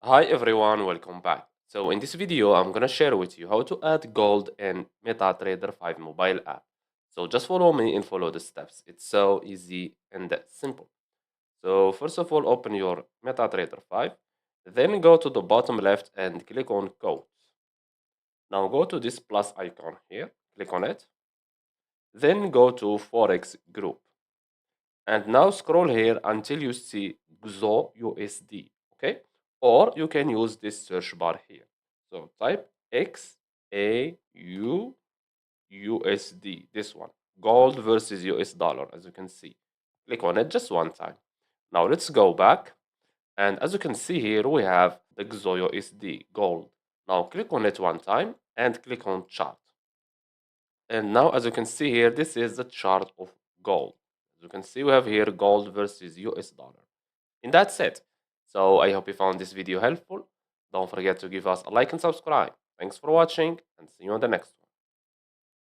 Hi everyone, welcome back. So in this video, I'm gonna share with you how to add gold in MetaTrader 5 mobile app. So just follow me and follow the steps. It's so easy and simple. So first of all, open your MetaTrader 5, then go to the bottom left and click on Quotes. Now go to this plus icon here, click on it, then go to Forex Group. And now scroll here until you see XO USD, okay? Or you can use this search bar here. So type XAU USD, this one, gold versus US dollar, as you can see. Click on it just one time. Now let's go back. And as you can see here, we have the XO USD gold. Now click on it one time and click on chart. And now, as you can see here, this is the chart of gold. As you can see, we have here gold versus US dollar. And that's it. So I hope you found this video helpful. Don't forget to give us a like and subscribe. Thanks for watching and see you on the next one.